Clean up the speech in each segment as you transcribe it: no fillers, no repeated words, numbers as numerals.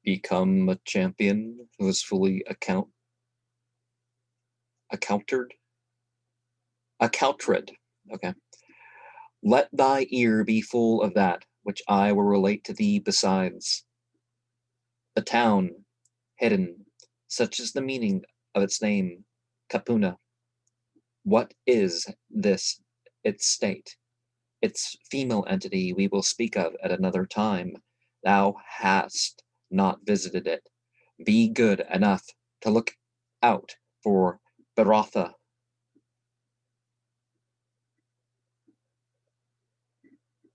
become a champion who is fully accounted. Okay. Let thy ear be full of that which I will relate to thee besides. The town, hidden, such is the meaning of its name, Capuna. What is this its state? Its female entity we will speak of at another time. Thou hast not visited it. Be good enough to look out for Baratha,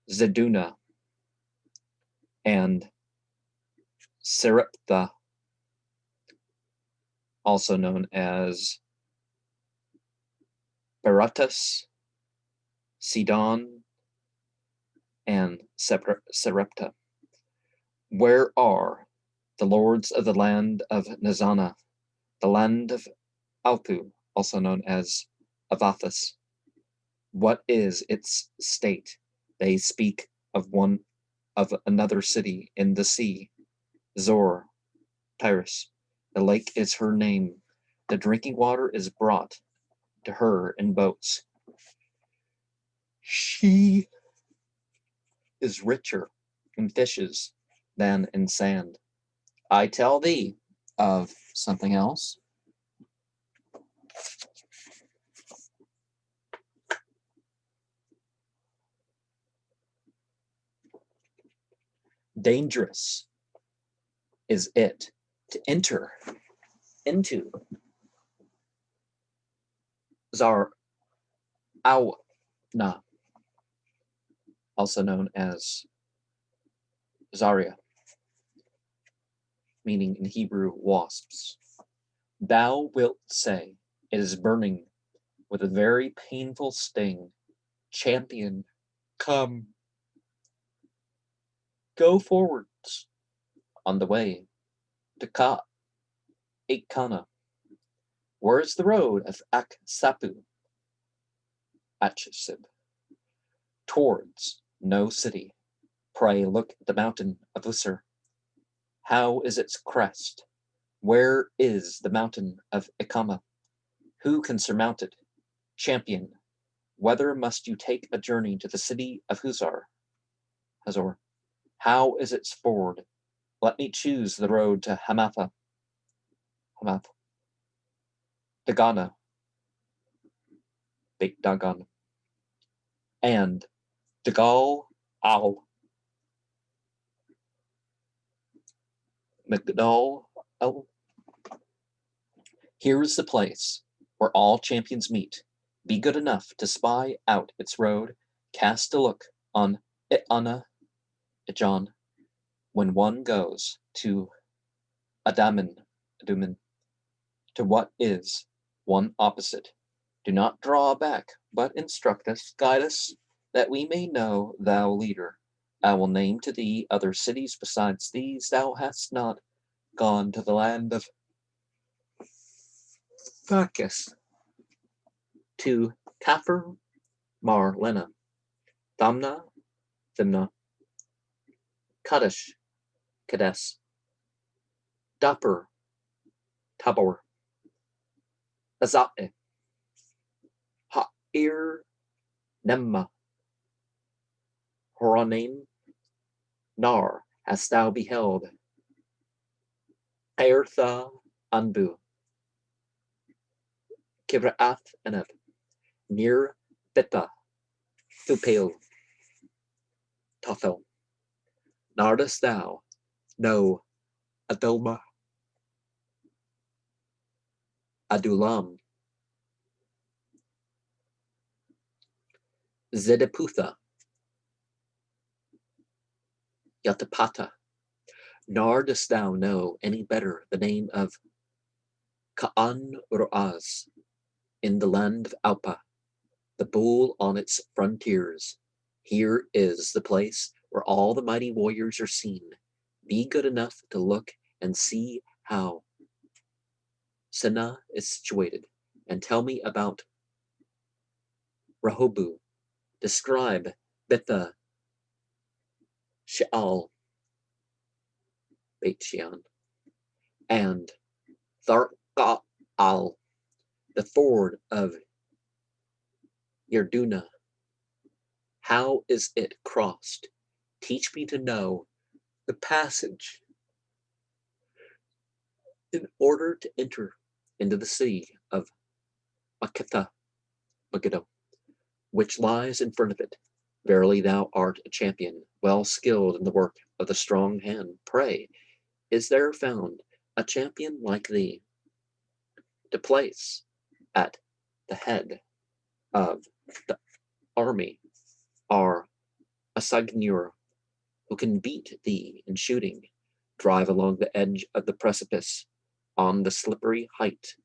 Zeduna, and Serepta, also known as Baratus, Sidon, and Serepta. Where are the lords of the land of Nazana, the land of Alpu, also known as Avathus? What is its state? They speak of another city in the sea, Zor, Tyrus. The lake is her name. The drinking water is brought to her in boats. She is richer in fishes than in sand. I tell thee of something else. Dangerous is it to enter into Zar Awna, also known as Zaria, meaning in Hebrew wasps. Thou wilt say, it is burning with a very painful sting. Champion, come. Go forwards on the way to Ikana. Where is the road of Aksapu, Achsib? Towards no city. Pray look at the mountain of Usser. How is its crest? Where is the mountain of Ikama? Who can surmount it? Champion, whether must you take a journey to the city of Hazor? How is its ford? Let me choose the road to Hamath, Dagana, Beit Dagon, and Dagal al Migdal al. Here is the place where all champions meet. Be good enough to spy out its road. Cast a look on Itana, Ijon, when one goes to Adumin, to what is one opposite. Do not draw back, but instruct us, guide us, that we may know thou leader. I will name to thee other cities besides these. Thou hast not gone to the land of Bacchus, to Kafir Marlena, Thimna, Kadesh, Dapper, Tabor, Azate, Ha'ir, Nemma, Horonaim, Nar, hast thou beheld, Aertha, Anbu, Kibrath Enev, near Beta, Thupail, Tophel. Nor dost thou know Adulma, Adulam, Zedeputha, Yatapata, nor dost thou know any better the name of Ka'an Ru'az, in the land of Alpa, the bull on its frontiers. Here is the place where all the mighty warriors are seen. Be good enough to look and see how Sena is situated, and tell me about Rehobu. Describe Betha, She'al, Batian, and Tharqa'al, the ford of Yerduna. How is it crossed? Teach me to know the passage in order to enter into the city of Megiddo, which lies in front of it. Verily thou art a champion, well skilled in the work of the strong hand. Pray, is there found a champion like thee to place at the head of the army, or a Sagnur who can beat thee in shooting, drive along the edge of the precipice on the slippery height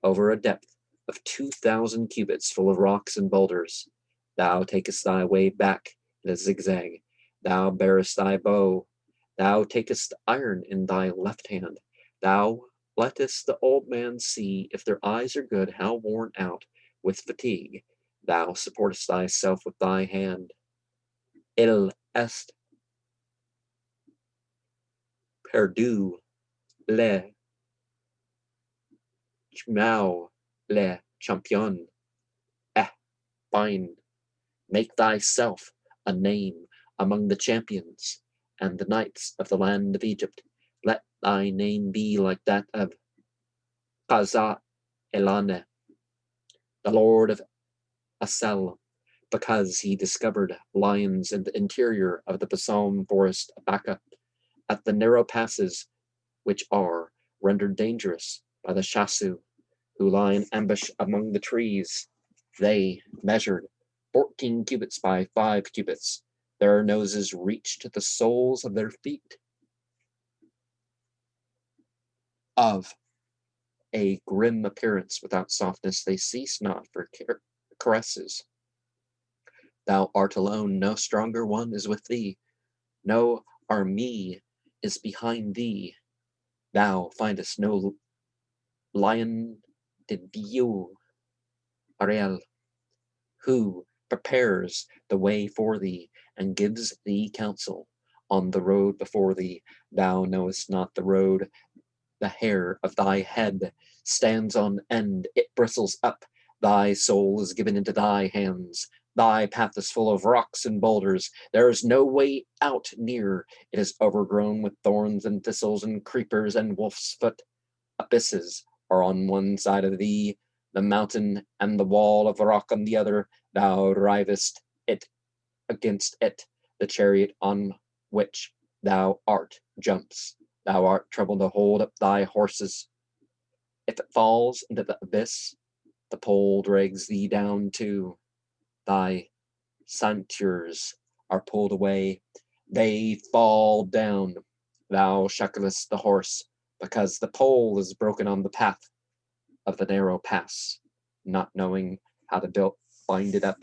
over a depth of 2,000 cubits full of rocks and boulders. Thou takest thy way back in a zigzag. Thou bearest thy bow. Thou takest iron in thy left hand. Thou lettest the old man see, if their eyes are good, how worn out with fatigue. Thou supportest thyself with thy hand. Il est perdu le chmau le champion. Fine. Make thyself a name among the champions and the knights of the land of Egypt. Let thy name be like that of Kaza Elane, the lord of Asel, because he discovered lions in the interior of the balsam forest of Baca, at the narrow passes which are rendered dangerous by the Shasu, who lie in ambush among the trees. They measured 14 cubits by 5 cubits. Their noses reached to the soles of their feet. Of a grim appearance without softness, they cease not for caresses. Thou art alone, no stronger one is with thee, no army is behind thee. Thou findest no lion de Dieu, Ariel, who prepares the way for thee and gives thee counsel on the road before thee. Thou knowest not the road. The hair of thy head stands on end, it bristles up. Thy soul is given into thy hands. Thy path is full of rocks and boulders. There is no way out near. It is overgrown with thorns and thistles and creepers and wolf's foot. Abysses are on one side of thee, the mountain and the wall of rock on the other. Thou rivest it against it. The chariot on which thou art jumps. Thou art troubled to hold up thy horses. If it falls into the abyss, the pole drags thee down too. Thy ceintures are pulled away. They fall down. Thou shacklest the horse, because the pole is broken on the path of the narrow pass. Not knowing how to bind it up,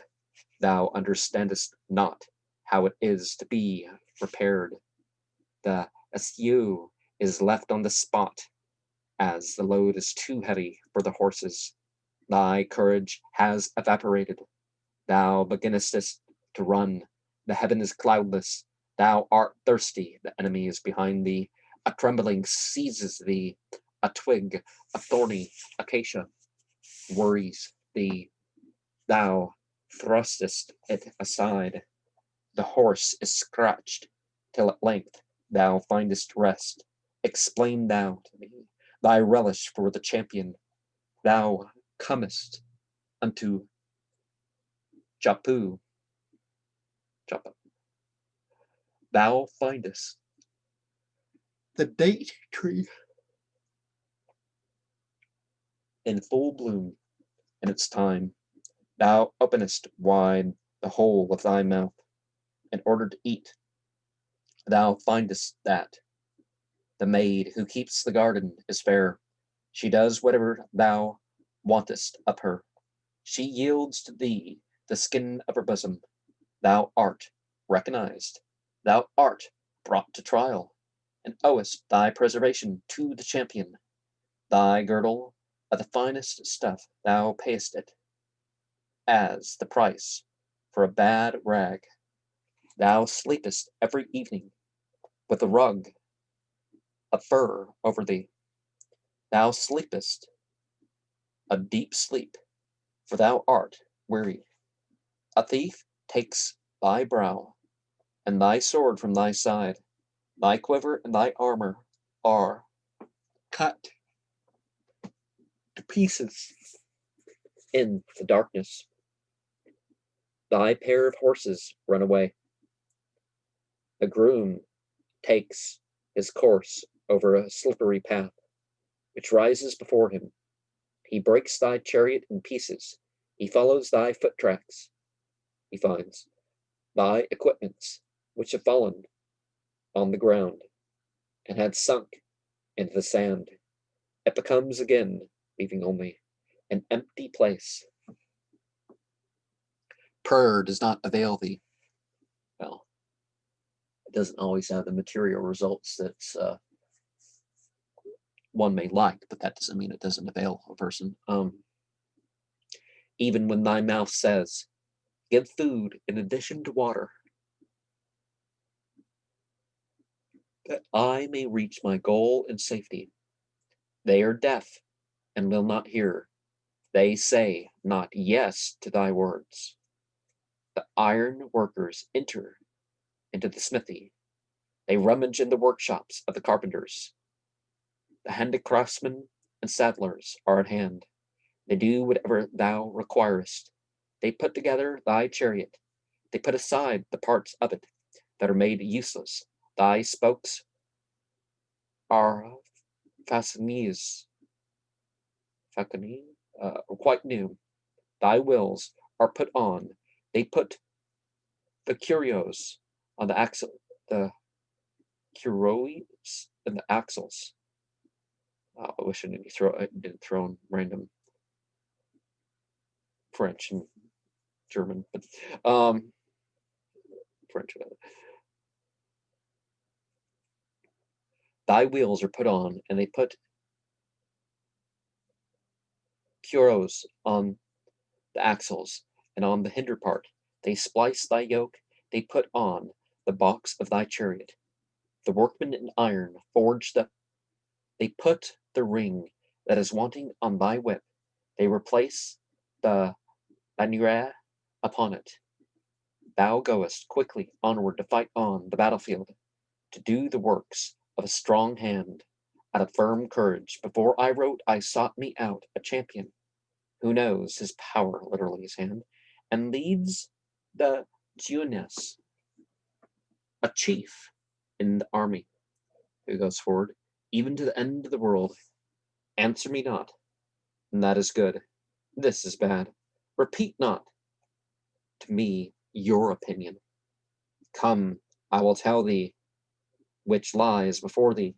thou understandest not how it is to be repaired. The essieu is left on the spot, as the load is too heavy for the horses. Thy courage has evaporated. Thou beginnest to run. The heaven is cloudless. Thou art thirsty. The enemy is behind thee. A trembling seizes thee. A twig, a thorny acacia, worries thee. Thou thrustest it aside. The horse is scratched, till at length thou findest rest. Explain thou to me thy relish for the champion. Thou comest unto Joppa. Thou findest the date tree in full bloom in its time. Thou openest wide the hole of thy mouth in order to eat. Thou findest that the maid who keeps the garden is fair. She does whatever thou wantest of her. She yields to thee the skin of her bosom. Thou art recognized. Thou art brought to trial, and owest thy preservation to the champion. Thy girdle of the finest stuff, thou payest it as the price for a bad rag. Thou sleepest every evening with a rug a fur over thee. Thou sleepest a deep sleep, for thou art weary. A thief takes thy brow, and thy sword from thy side. Thy quiver and thy armor are cut to pieces in the darkness. Thy pair of horses run away. A groom takes his course over a slippery path, which rises before him. He breaks thy chariot in pieces. He follows thy foot tracks. He finds thy equipments, which have fallen on the ground and had sunk into the sand. It becomes again, leaving only an empty place. Prayer does not avail thee. Well, it doesn't always have the material results that one may like, but that doesn't mean it doesn't avail a person. Even when thy mouth says, give food in addition to water, that I may reach my goal in safety. They are deaf and will not hear. They say not yes to thy words. The iron workers enter into the smithy. They rummage in the workshops of the carpenters. The handicraftsmen and saddlers are at hand. They do whatever thou requirest. They put together thy chariot. They put aside the parts of it that are made useless. Thy spokes are fastenings, quite new. Thy wheels are put on. They put the curios on the axle, the curoes and the axles. I wish I didn't throw in random French and German, but French. Thy wheels are put on, and they put curos on the axles, and on the hinder part. They splice thy yoke. They put on the box of thy chariot. The workmen in iron forge they put the ring that is wanting on thy whip. They replace the lanière upon it. Thou goest quickly onward to fight on the battlefield, to do the works of a strong hand, out of firm courage. Before I wrote, I sought me out a champion who knows his power, literally his hand, and leads the Junes, a chief in the army, who goes forward, even to the end of the world. Answer me not, and that is good. This is bad. Repeat not to me your opinion. Come, I will tell thee which lies before thee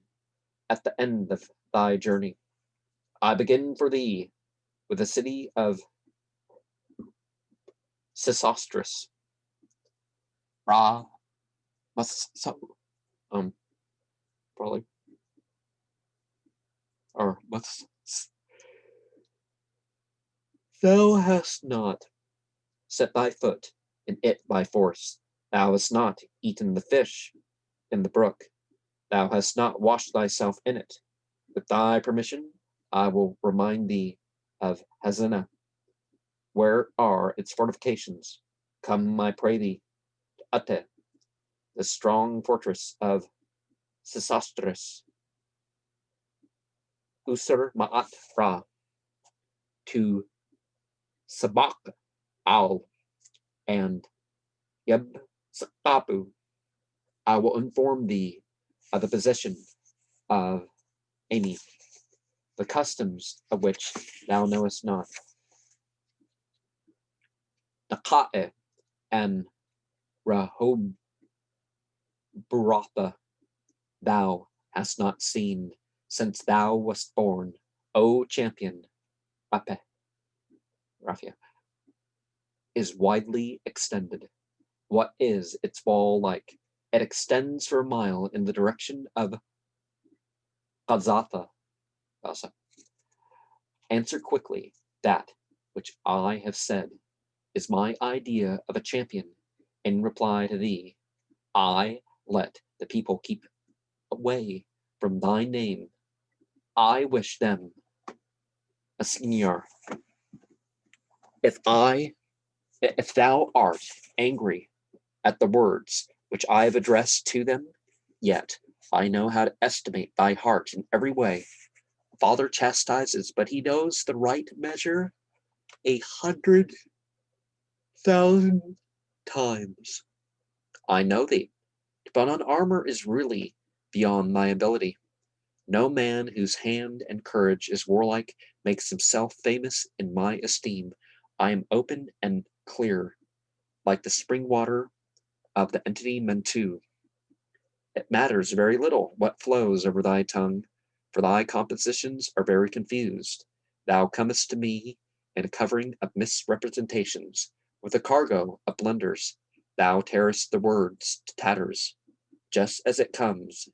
at the end of thy journey. I begin for thee with the city of Sesostris. Ra, probably, or what's. Thou hast not set thy foot in it by force. Thou hast not eaten the fish in the brook. Thou hast not washed thyself in it. With thy permission, I will remind thee of Hazina. Where are its fortifications? Come, I pray thee, to Ate, the strong fortress of Sesostris. Usur Ma'at Ra, to Sabak Al, and Yeb Sakapu. I will inform thee of the position of Amy, the customs of which thou knowest not. Naka'e and Rahob Buratha thou hast not seen since thou wast born, O champion. Ape, Raphia, is widely extended. What is its wall like? It extends for a mile in the direction of Gazatha. Answer quickly that which I have said is my idea of a champion. In reply to thee, I let the people keep away from thy name. I wish them a senior. If thou art angry at the words which I have addressed to them, yet I know how to estimate thy heart in every way. Father chastises, but he knows the right measure 100,000 times. I know thee, to put on armor is really beyond my ability. No man whose hand and courage is warlike makes himself famous in my esteem. I am open and clear, like the spring water of the entity Mentu. It matters very little what flows over thy tongue, for thy compositions are very confused. Thou comest to me in a covering of misrepresentations, with a cargo of blunders. Thou tearest the words to tatters, just as it comes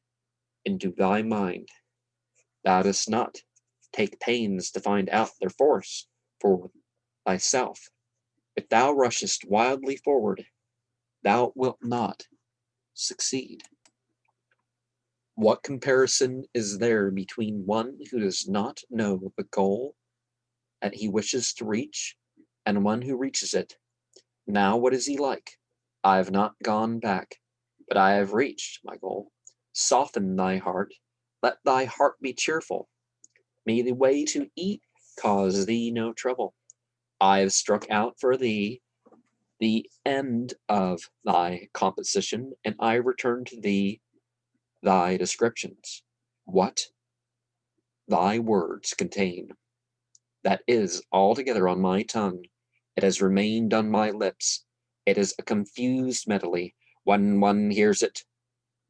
into thy mind. Thou dost not take pains to find out their force for thyself. If thou rushest wildly forward, thou wilt not succeed. What comparison is there between one who does not know the goal that he wishes to reach and one who reaches it? Now, what is he like? I have not gone back, but I have reached my goal. Soften thy heart. Let thy heart be cheerful. May the way to eat cause thee no trouble. I have struck out for thee the end of thy composition, and I return to thee thy descriptions. What thy words contain, that is altogether on my tongue. It has remained on my lips. It is a confused medley. When one hears it,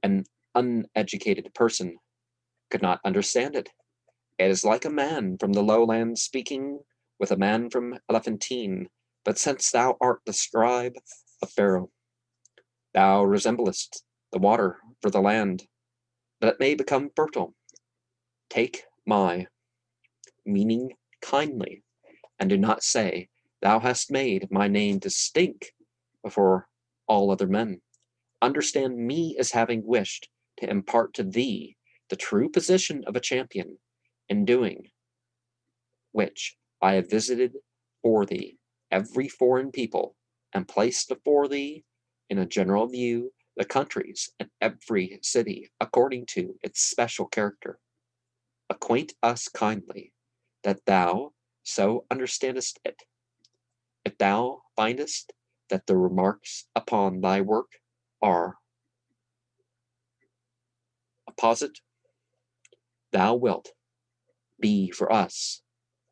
an uneducated person could not understand it. It is like a man from the lowlands speaking with a man from Elephantine. But since thou art the scribe of Pharaoh, thou resemblest the water for the land, that it may become fertile. Take my meaning kindly, and do not say, thou hast made my name to stink before all other men. Understand me as having wished to impart to thee the true position of a champion, in doing which I have visited for thee every foreign people, and placed before thee in a general view the countries and every city according to its special character. Acquaint us kindly, that thou so understandest it. If thou findest that the remarks upon thy work are apposite, thou wilt be for us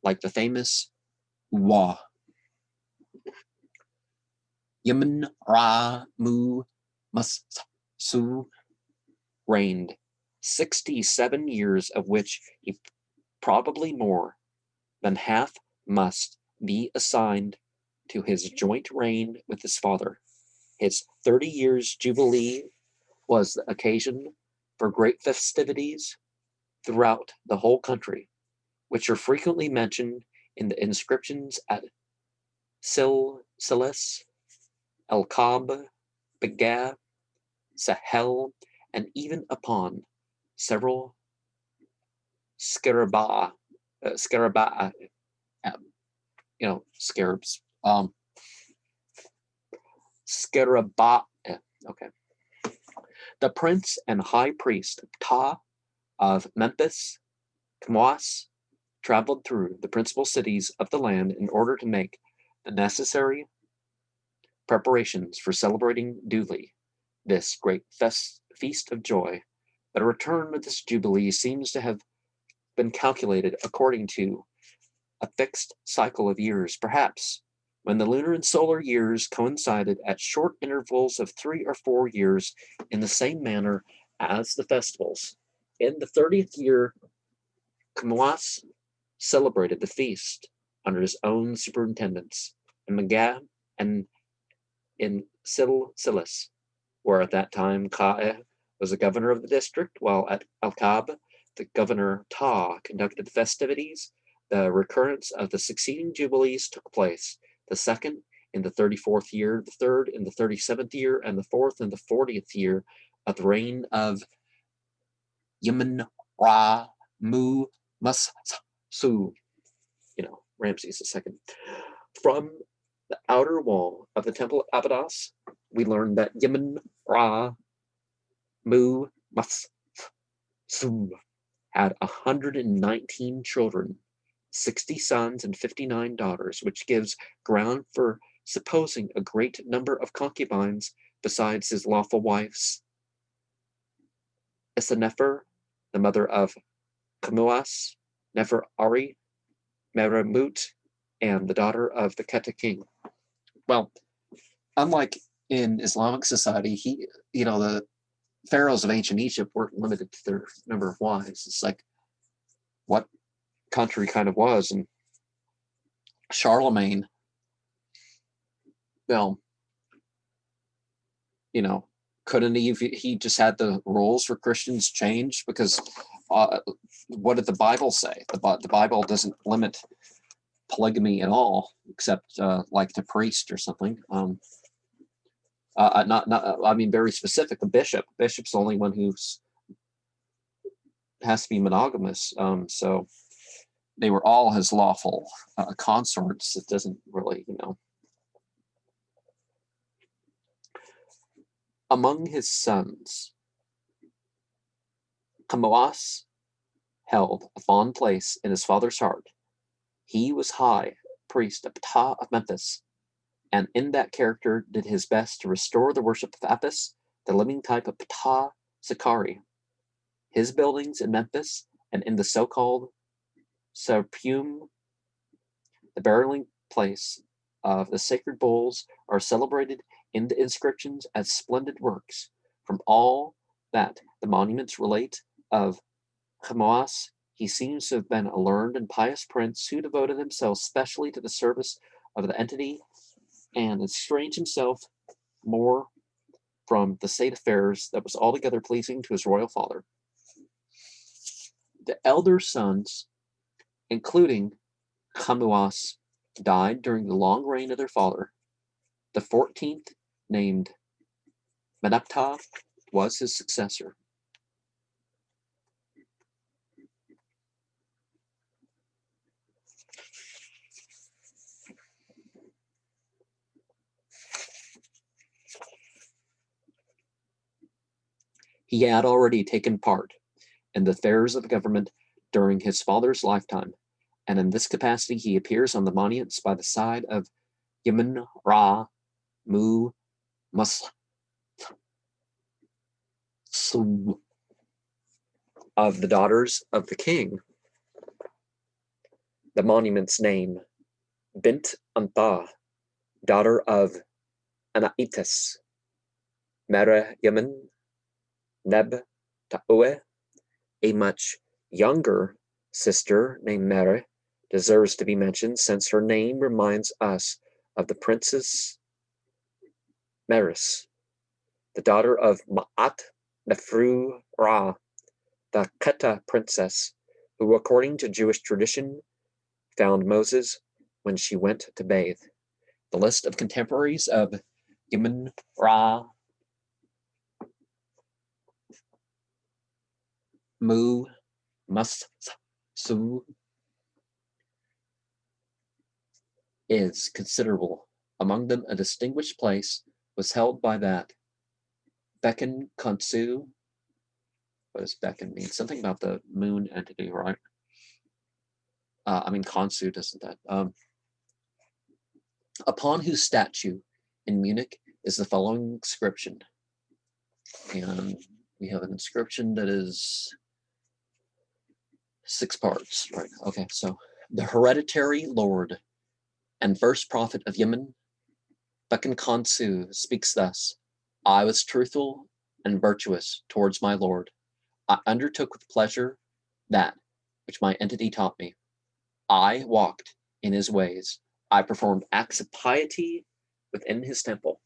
like the famous Wa. Yemen Ra Mu Su reigned 67 years, of which he probably more than half must be assigned to his joint reign with his father. His 30 years jubilee was the occasion for great festivities throughout the whole country, which are frequently mentioned in the inscriptions at Silis, El Kab, Begah, Sahel, and even upon several scaraba, scaraba, scarabs, scaraba. Okay. The prince and high priest Ptah of Memphis, Kamwas, traveled through the principal cities of the land in order to make the necessary preparations for celebrating duly this great feast of joy. The return of this jubilee seems to have been calculated according to a fixed cycle of years, perhaps when the lunar and solar years coincided at short intervals of 3 or 4 years in the same manner as the festivals. In the 30th year, Kamwas celebrated the feast under his own superintendence in Megah and in Silis, where at that time Ka'eh was the governor of the district, while at Al-Kab, the governor Ta conducted the festivities. The recurrence of the succeeding jubilees took place, the second in the 34th year, the third in the 37th year, and the fourth in the 40th year of the reign of Yemen Ra, Mu, Mus, Su, Ramses II. From the outer wall of the temple of Abydos, we learn that Yemen, Ra, Mu, Mus, Su had 119 children, 60 sons and 59 daughters, which gives ground for supposing a great number of concubines besides his lawful wives. Isanefer, the mother of Kamuas, Nefer-Ari, Meramut, and the daughter of the Keta king. Well, unlike in Islamic society, the pharaohs of ancient Egypt weren't limited to their number of wives. It's like what country kind of was. And Charlemagne, well, couldn't he just had the rules for Christians changed? Because what did the Bible say? The Bible doesn't limit polygamy at all, except like the priest or something. I mean, very specific. The bishop's the only one who's has to be monogamous. So they were all his lawful consorts. It doesn't really, Among his sons, Kamoas held a fond place in his father's heart. He was high priest of Ptah of Memphis, and in that character did his best to restore the worship of Apis, the living type of Ptah Sakari. His buildings in Memphis and in the so-called Sarpium, the burying place of the sacred bulls, are celebrated in the inscriptions as splendid works. From all that the monuments relate of Kamoas, he seems to have been a learned and pious prince who devoted himself specially to the service of the entity and estranged himself more from the state affairs that was altogether pleasing to his royal father. The elder sons, including Kamoas, died during the long reign of their father. The 14th, named Meneptah, was his successor. He had already taken part in the affairs of the government during his father's lifetime, and in this capacity he appears on the monuments by the side of Yemen, Ra, Mu, Mus, Su, of the daughters of the king. The monument's name, Bint Antah, daughter of Anaitis, Mere Yemen, Neb Ta'ue, a much younger sister named Mere, deserves to be mentioned since her name reminds us of the Princess Meris, the daughter of Ma'at Nefru Ra, the Keta princess, who, according to Jewish tradition, found Moses when she went to bathe. The list of contemporaries of Yemen, Ra, Mu, Mus, Su is considerable. Among them, a distinguished place was held by that Bekan Konsu. What does Bekan mean? Something about the moon entity, right? Konsu doesn't that. Upon whose statue in Munich is the following inscription. And we have an inscription that is 6 parts, right? Okay, so the hereditary lord and first prophet of Yemen, Bekan Konsu, speaks thus: I was truthful and virtuous towards my lord. I undertook with pleasure that which my entity taught me. I walked in his ways. I performed acts of piety within his temple.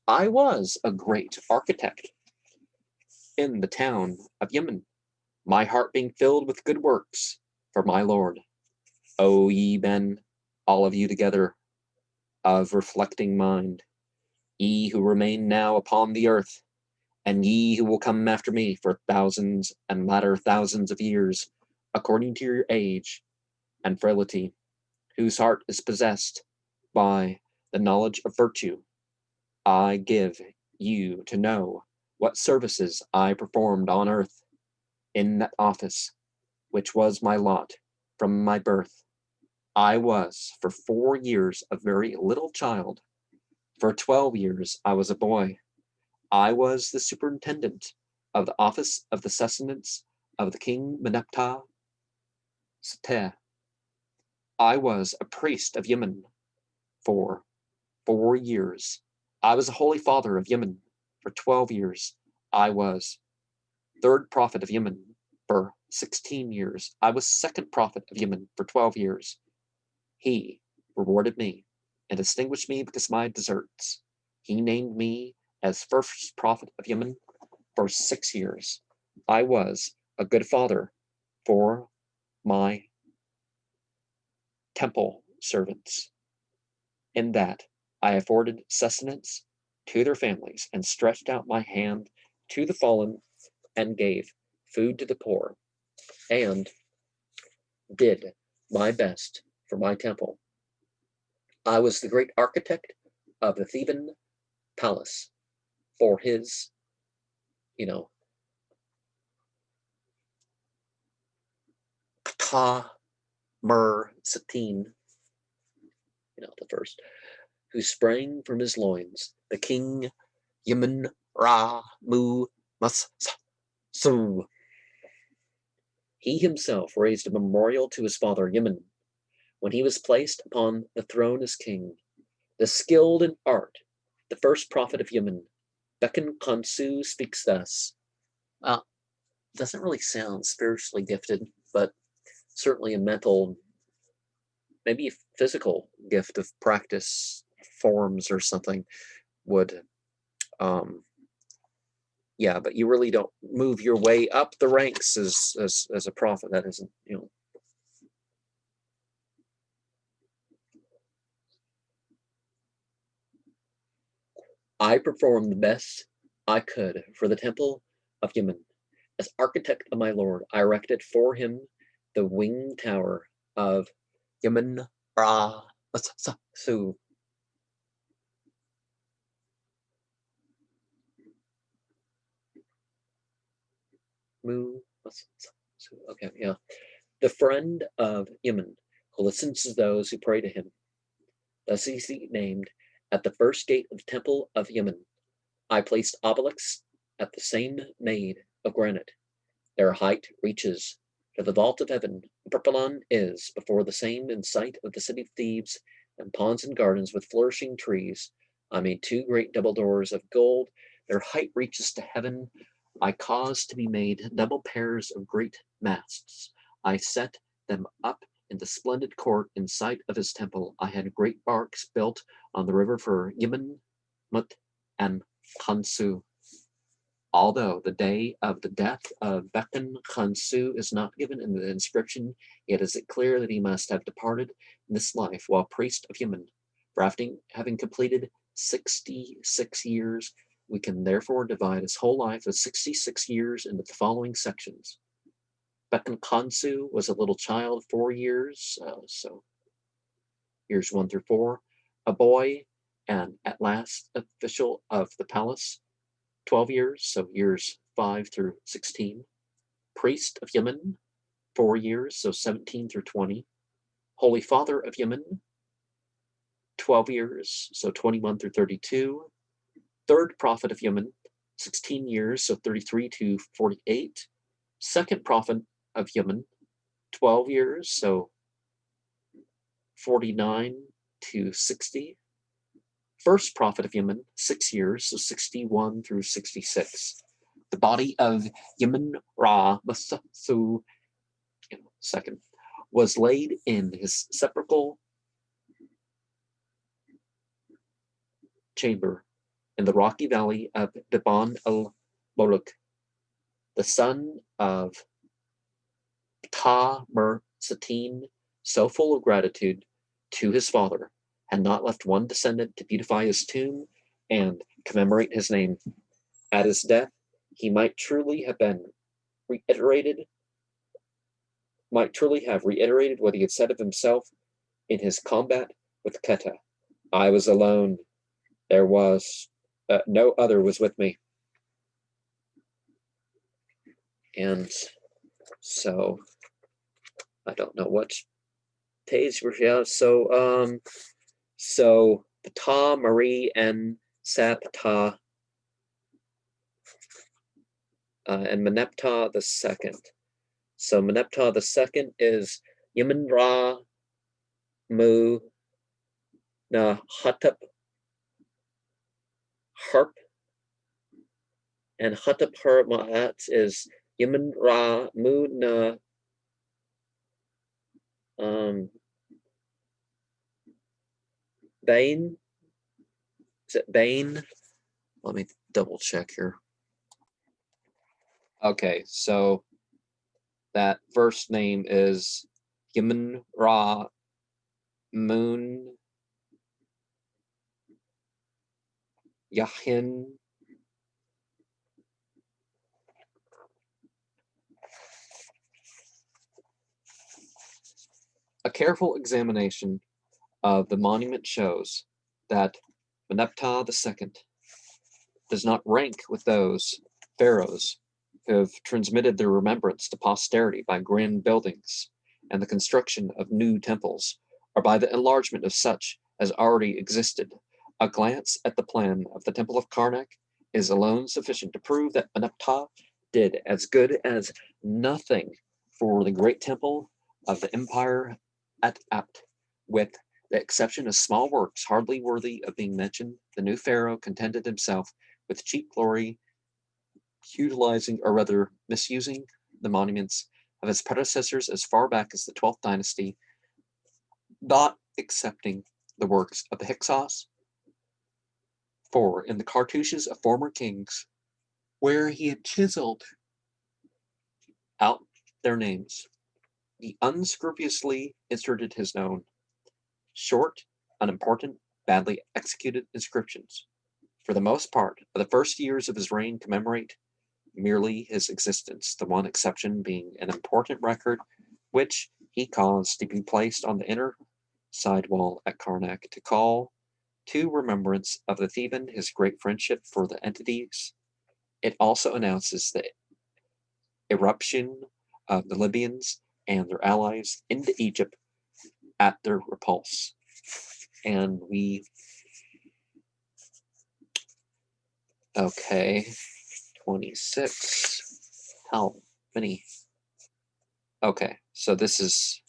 I was a great architect in the town of Yemen, my heart being filled with good works for my Lord. O ye men, all of you together, of reflecting mind, ye who remain now upon the earth, and ye who will come after me for thousands and latter thousands of years, according to your age and frailty, whose heart is possessed by the knowledge of virtue, I give you to know what services I performed on earth in that office, which was my lot from my birth. I was for 4 years a very little child. For 12 years I was a boy. I was the superintendent of the office of the sustenance of the king Meneptah Seteh. I was a priest of Yemen for 4 years. I was a holy father of Yemen for 12 years. I was third prophet of Yemen for 16 years. I was second prophet of Yemen for 12 years. He rewarded me and distinguished me because of my deserts. He named me as first prophet of Yemen for 6 years. I was a good father for my temple servants, in that I afforded sustenance to their families and stretched out my hand to the fallen and gave food to the poor and did my best for my temple. I was the great architect of the Theban palace for his, Ptah Mer Satin, the first, who sprang from his loins, the king Yemen Ra Mu Mas Su. He himself raised a memorial to his father Yemen when he was placed upon the throne as king. The skilled in art, the first prophet of Yemen, Bekan Kansu, speaks thus. Doesn't really sound spiritually gifted, but certainly a mental, maybe a physical gift of practice forms or something would, yeah, but you really don't move your way up the ranks as a prophet. That isn't, I performed the best I could for the temple of Yemen. As architect of my lord, I erected for him the wing tower of Yemen Ra Su. Okay, yeah. The friend of Yemen, who listens to those who pray to him. Thus is he named. At the first gate of the temple of Yemen, I placed obelisks at the same made of granite. Their height reaches to the vault of heaven. Purpulon is before the same in sight of the city of Thebes, and ponds and gardens with flourishing trees. I made 2 great double doors of gold. Their height reaches to heaven. I caused to be made double pairs of great masts. I set them up in the splendid court in sight of his temple. I had great barks built on the river for Yemen, Mut, and Kansu. Although the day of the death of Bekan Kansu is not given in the inscription, yet is it clear that he must have departed in this life while priest of Yemen. For having completed 66 years, we can therefore divide his whole life of 66 years into the following sections. Bekan Kansu was a little child, 4 years, so years 1 through 4, a boy, and at last official of the palace, 12 years, so years 5 through 16. Priest of Yemen, 4 years, so 17 through 20. Holy Father of Yemen, 12 years, so 21 through 32. Third Prophet of Yemen, 16 years, so 33 to 48. Second Prophet of Yemen, 12 years, so 49 to 60. First Prophet of Yemen, 6 years, so 61 through 66. The body of Yemen Ra Masu II was laid in his sepulchral chamber in the rocky valley of Biban el-Moluk. The son of Ptah Mer Satin, so full of gratitude to his father, had not left one descendant to beautify his tomb and commemorate his name. At his death, he might truly have reiterated what he had said of himself in his combat with Keta. I was alone. There was no other was with me. And so I don't know what page we're here. So Ptah, Marie, and Saptah, and Meneptah the second. So Meneptah the second is Yemen Ra Mu Na Hatep Harp, and Hatep Har Ma'at is Yemen Ra Mu Na Bain. Is it Bain? Let me double check here. Okay, so that first name is Yemen Ra Moon Yahin. A careful examination of the monument shows that Meneptah II does not rank with those pharaohs who have transmitted their remembrance to posterity by grand buildings and the construction of new temples, or by the enlargement of such as already existed. A glance at the plan of the Temple of Karnak is alone sufficient to prove that Meneptah did as good as nothing for the great temple of the empire at Apt, with the exception of small works hardly worthy of being mentioned. The new pharaoh contented himself with cheap glory, utilizing, or rather misusing, the monuments of his predecessors as far back as the 12th dynasty, not accepting the works of the Hyksos. For in the cartouches of former kings, where he had chiseled out their names, he unscrupulously inserted his own, short, unimportant, badly executed inscriptions. For the most part, the first years of his reign commemorate merely his existence, the one exception being an important record which he caused to be placed on the inner side wall at Karnak to call to remembrance of the Theban his great friendship for the entities. It also announces the eruption of the Libyans and their allies into Egypt at their repulse. And okay, 26. How many? Okay, so this is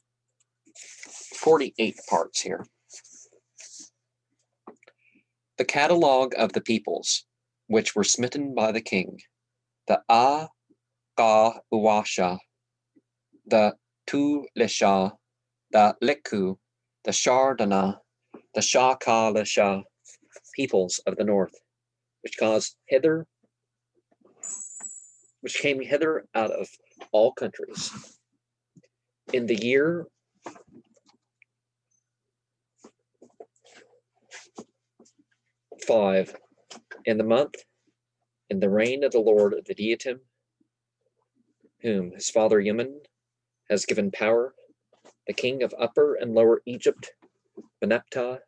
48 parts here. The catalogue of the peoples which were smitten by the king, the Uwasha, the Tulisha, the Liku, the Shardana, the Shakalisha peoples of the north, which came hither out of all countries. In the year 5, in the month, in the reign of the Lord of the Diatim, whom his father Yemen has given power, the king of Upper and Lower Egypt, Meneptah,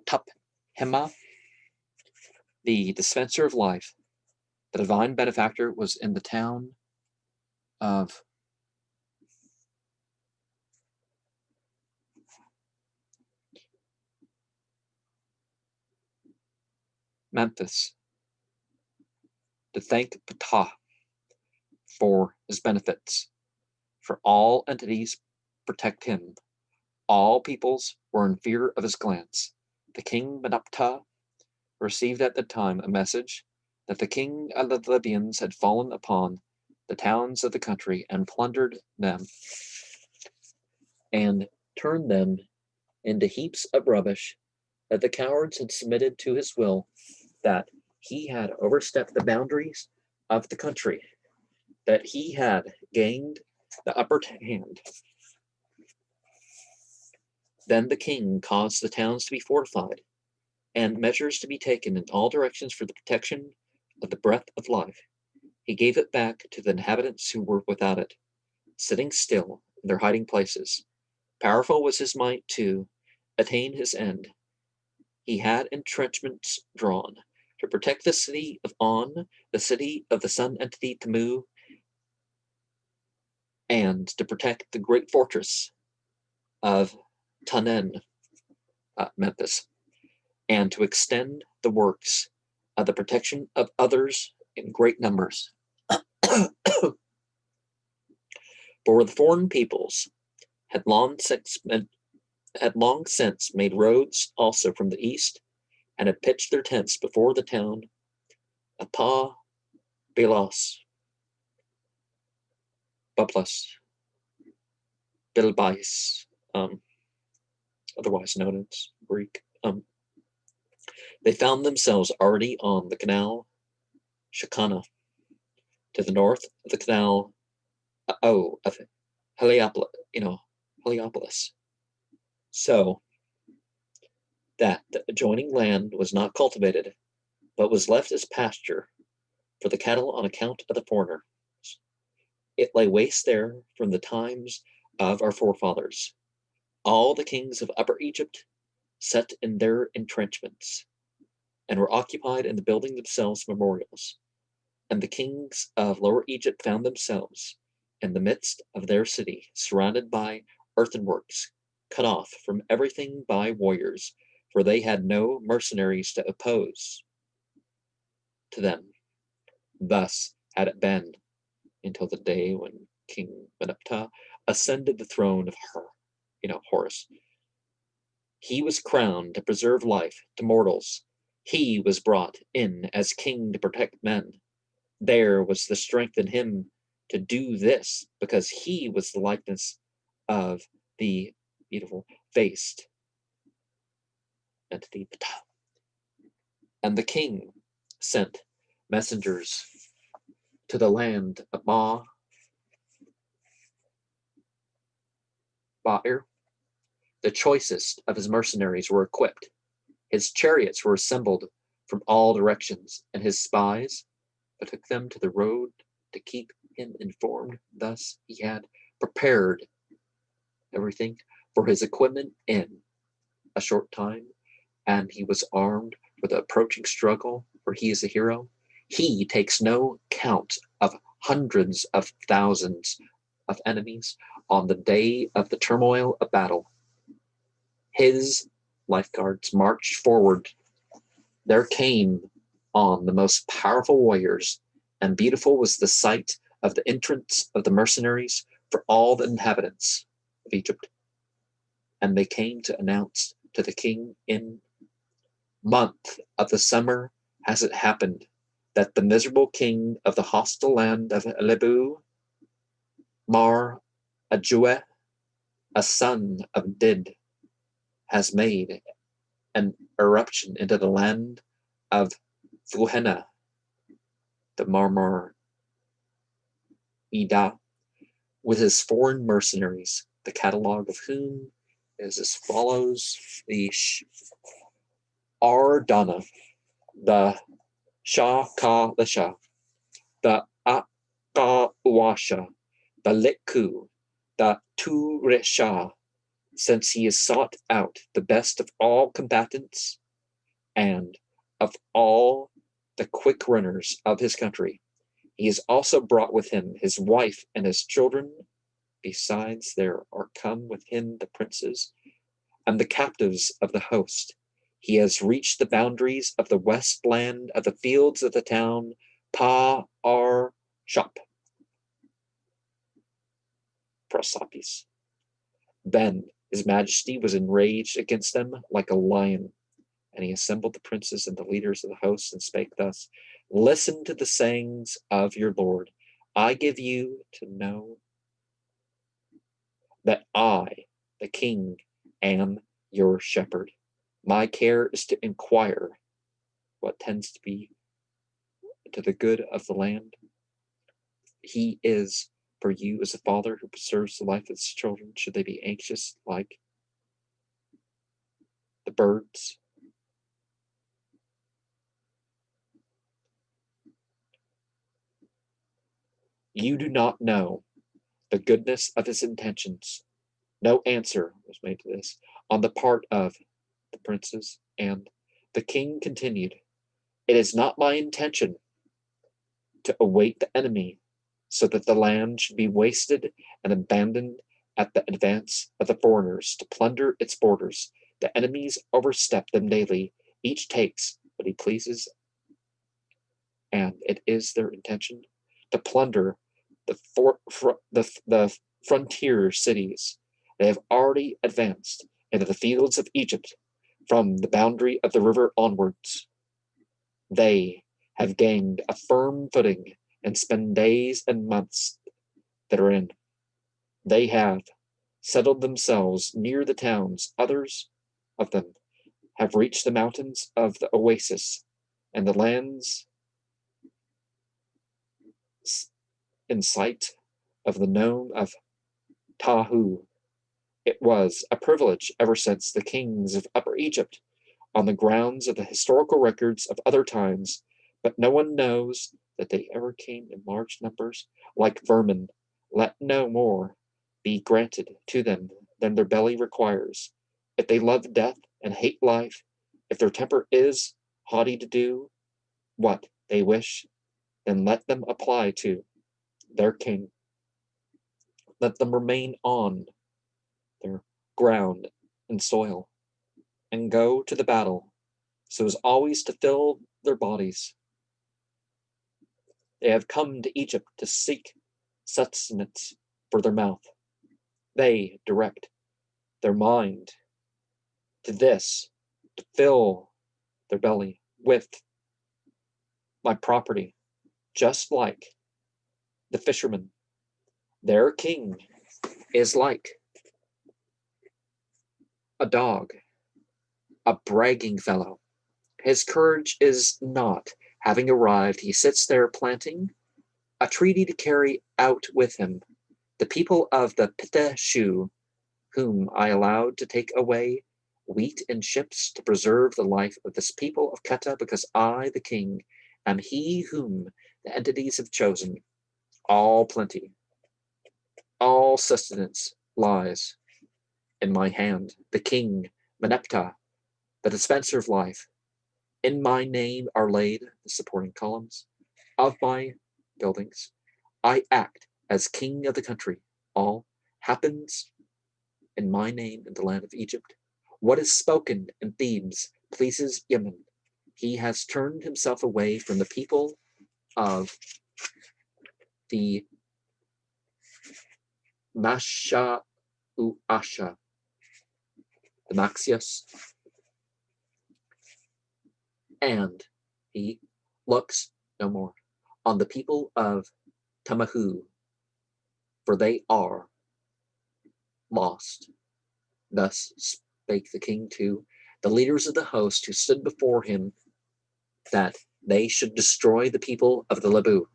Tuphema, the dispenser of life, the divine benefactor, was in the town of Memphis to thank Ptah for his benefits. For all entities protect him. All peoples were in fear of his glance. The king Meneptah received at the time a message that the king of the Libyans had fallen upon the towns of the country and plundered them and turned them into heaps of rubbish, that the cowards had submitted to his will, that he had overstepped the boundaries of the country, that he had gained the upper hand. Then the king caused the towns to be fortified, and measures to be taken in all directions for the protection of the breath of life, he gave it back to the inhabitants who were without it, sitting still in their hiding places. Powerful was his might to attain his end. He had entrenchments drawn to protect the city of On, the city of the sun entity Tamu, and to protect the great fortress of Tanen, Memphis, and to extend the works of the protection of others in great numbers. For the foreign peoples had long since made roads also from the east, and had pitched their tents before the town of Pa Belos, Bublus, Bilbais, otherwise known as Greek. They found themselves already on the canal Shakana, to the north of the canal of Heliopolis, so that the adjoining land was not cultivated, but was left as pasture for the cattle on account of the foreigners. It lay waste there from the times of our forefathers. All the kings of Upper Egypt set in their entrenchments, and were occupied in the building themselves memorials. And the kings of Lower Egypt found themselves in the midst of their city, surrounded by earthworks, cut off from everything by warriors, for they had no mercenaries to oppose to them. Thus had it been until the day when King Meneptah ascended the throne of Horus. He was crowned to preserve life to mortals. He was brought in as king to protect men. There was the strength in him to do this, because he was the likeness of the beautiful faced entity. And the king sent messengers to the land of Ba'ir. The choicest of his mercenaries were equipped. His chariots were assembled from all directions, and his spies betook them to the road to keep him informed. Thus he had prepared everything for his equipment in a short time, and he was armed for the approaching struggle, for he is a hero. He takes no count of hundreds of thousands of enemies on the day of the turmoil of battle. His lifeguards marched forward. There came on the most powerful warriors, and beautiful was the sight of the entrance of the mercenaries for all the inhabitants of Egypt. And they came to announce to the king, in month of the summer has it happened that the miserable king of the hostile land of Lebu, Mar Adjue, a son of Did, has made an eruption into the land of Fuhenna, the Marmar Ida, with his foreign mercenaries, the catalogue of whom is as follows: the Ardana, the Shah Ka Lisha, the Akawasha, the Litku, the Turisha, since he has sought out the best of all combatants and of all the quick runners of his country. He has also brought with him his wife and his children. Besides, there are come with him the princes and the captives of the host. He has reached the boundaries of the west land of the fields of the town Pa-ar-Shop, Prosopis. Then his majesty was enraged against them like a lion, and he assembled the princes and the leaders of the hosts and spake thus: Listen to the sayings of your Lord. I give you to know that I, the king, am your shepherd. My care is to inquire what tends to be to the good of the land. He is for you as a father who preserves the life of his children. Should they be anxious like the birds You do not know the goodness of his intentions. No answer was made to this on the part of the princes, and the king continued, "It is not my intention to await the enemy so that the land should be wasted and abandoned at the advance of the foreigners to plunder its borders. The enemies overstep them daily. Each takes what he pleases, and it is their intention to plunder the frontier cities. They have already advanced into the fields of Egypt from the boundary of the river onwards. They have gained a firm footing and spend days and months therein. They have settled themselves near the towns. Others of them have reached the mountains of the oasis and the lands in sight of the nome of Tahu. It was a privilege ever since the kings of Upper Egypt, on the grounds of the historical records of other times, but no one knows that they ever came in large numbers like vermin. Let no more be granted to them than their belly requires. If they love death and hate life, if their temper is haughty to do what they wish, then let them apply to their king. Let them remain on their ground and soil, and go to the battle, so as always to fill their bodies. They have come to Egypt to seek sustenance for their mouth. They direct their mind to this, to fill their belly with my property, just like the fishermen. Their king is like a dog, a bragging fellow. His courage is not having arrived. He sits there planting a treaty to carry out with him the people of the Pitta Shu, whom I allowed to take away wheat in ships to preserve the life of this people of Keta, because I, the king, am he whom the entities have chosen. All plenty, all sustenance lies in my hand. The king, Meneptah, the dispenser of life. In my name are laid the supporting columns of my buildings. I act as king of the country. All happens in my name in the land of Egypt. What is spoken in Thebes pleases Yemen. He has turned himself away from the people of the Masha Uasha, the Maxius, and he looks no more on the people of Tamahu, for they are lost. Thus spake the king to the leaders of the host who stood before him, that they should destroy the people of the Lebu.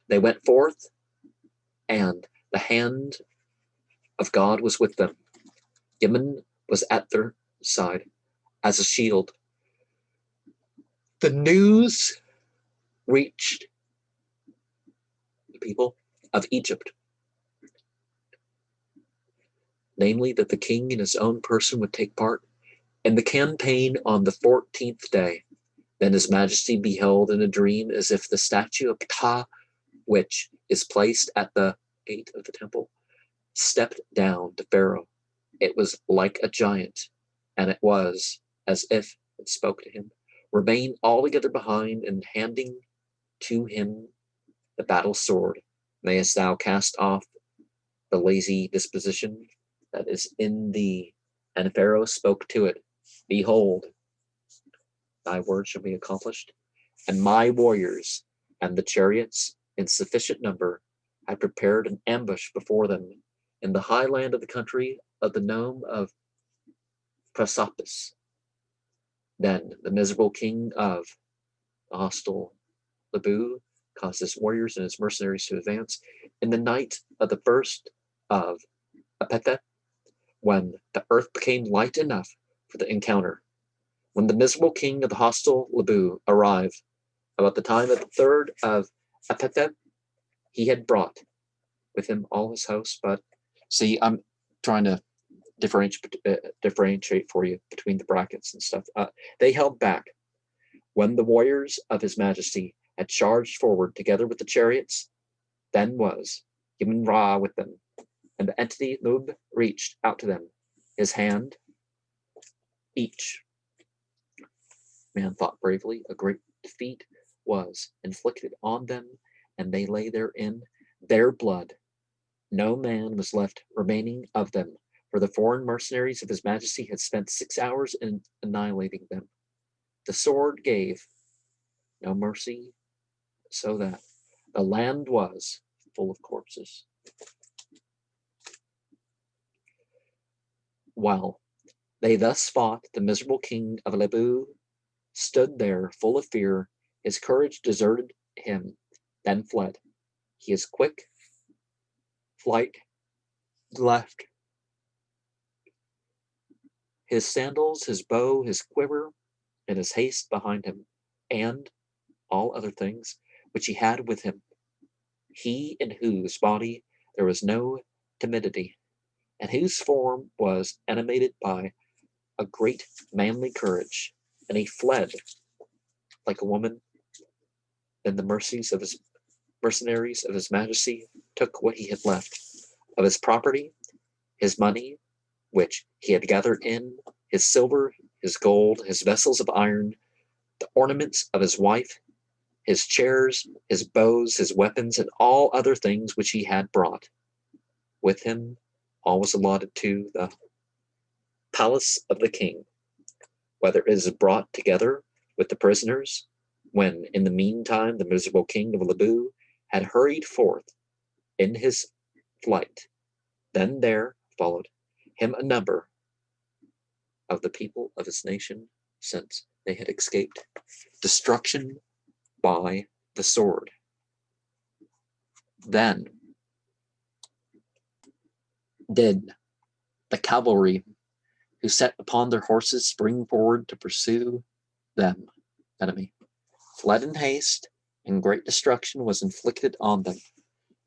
They went forth, and the hand of God was with them. Yemen was at their side as a shield. The news reached the people of Egypt, namely that the king in his own person would take part in the campaign on the 14th day. Then his majesty beheld in a dream as if the statue of Ptah, which is placed at the gate of the temple, stepped down to Pharaoh. It was like a giant, and it was as if it spoke to him. Remain altogether behind, and handing to him the battle sword, mayest thou cast off the lazy disposition that is in thee. And Pharaoh spoke to it, Behold, thy word shall be accomplished, and my warriors and the chariots in sufficient number had prepared an ambush before them in the high land of the country of the nome of Prosopis. Then the miserable king of the hostile Lebu caused his warriors and his mercenaries to advance in the night of the first of Apethet, when the earth became light enough for the encounter. When the miserable king of the hostile Lebu arrived, about the time of the third of Apethet, he had brought with him all his hosts. But see, I'm trying to differentiate for you between the brackets and stuff. They held back when the warriors of his majesty had charged forward together with the chariots. Then was Yemen Ra with them, and the entity Lub reached out to them, his hand. Each man thought bravely a great defeat was inflicted on them, and they lay therein their blood. No man was left remaining of them, for the foreign mercenaries of his majesty had spent 6 hours in annihilating them. The sword gave no mercy, so that the land was full of corpses. While they thus fought, the miserable king of Lebu stood there full of fear. His courage deserted him, then fled. His quick flight left his sandals, his bow, his quiver, and his haste behind him, and all other things which he had with him. He in whose body there was no timidity, and whose form was animated by a great manly courage, and he fled like a woman. Then the mercenaries of his majesty took what he had left of his property, his money, which he had gathered in, his silver, his gold, his vessels of iron, the ornaments of his wife, his chairs, his bows, his weapons, and all other things which he had brought. With him all was allotted to the palace of the king, whether it is brought together with the prisoners, when in the meantime the miserable king of Lebu had hurried forth in his flight. Then there followed him a number of the people of his nation, since they had escaped destruction by the sword. Then did the cavalry who sat upon their horses spring forward to pursue them, enemy, fled in haste, and great destruction was inflicted on them.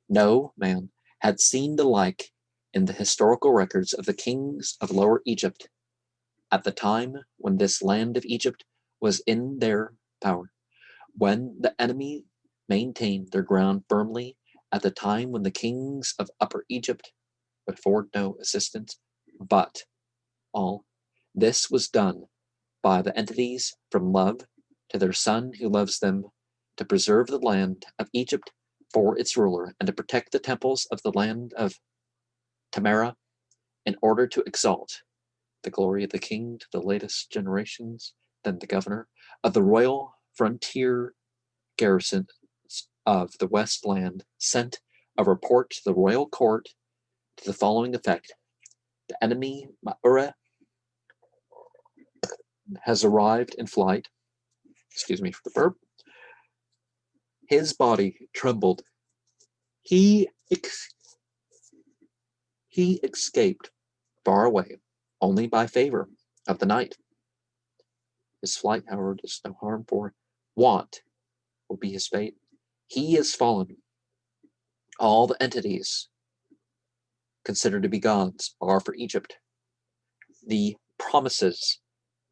No man had seen the like in the historical records of the kings of Lower Egypt, at the time when this land of Egypt was in their power, when the enemy maintained their ground firmly, at the time when the kings of Upper Egypt would afford no assistance. But all this was done by the entities from love to their son who loves them, to preserve the land of Egypt for its ruler, and to protect the temples of the land of Tamara, in order to exalt the glory of the king to the latest generations. Then the governor of the royal frontier garrisons of the West Land sent a report to the royal court to the following effect: the enemy Ma'ura has arrived in flight. Excuse me for the burp. His body trembled. He escaped far away only by favor of the night. His flight, however, does no harm, for want will be his fate. He is fallen. All the entities considered to be gods are for Egypt. The promises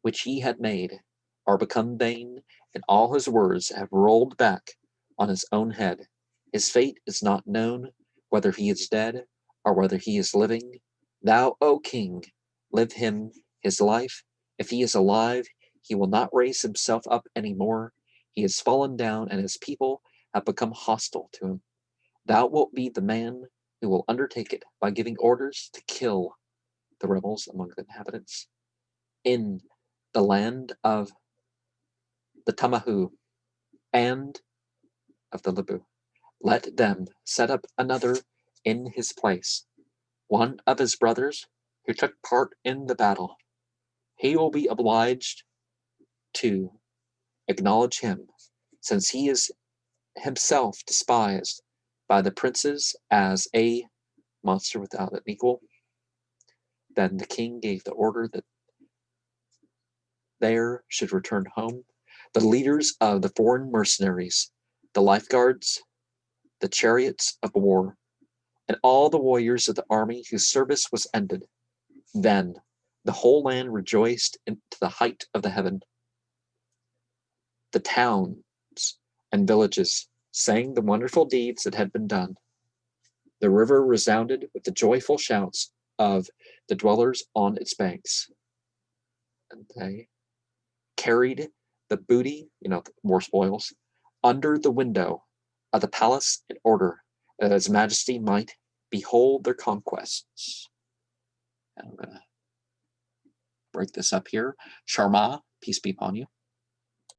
which he had made are become vain, and all his words have rolled back on his own head. His fate is not known, whether he is dead or whether he is living. Thou, O king, live him his life. If he is alive, he will not raise himself up any more. He has fallen down, and his people have become hostile to him. Thou wilt be the man who will undertake it by giving orders to kill the rebels among the inhabitants. In the land of the Tamahu and of the Lebu, let them set up another in his place, one of his brothers who took part in the battle. He will be obliged to acknowledge him, since he is himself despised by the princes as a monster without an equal. Then the king gave the order that there should return home the leaders of the foreign mercenaries, the lifeguards, the chariots of war, and all the warriors of the army whose service was ended. Then the whole land rejoiced into the height of the heaven. The towns and villages sang the wonderful deeds that had been done. The river resounded with the joyful shouts of the dwellers on its banks. And they carried the booty, war spoils, under the window of the palace in order that His Majesty might behold their conquests. And I'm going to break this up here. Sharma, peace be upon you.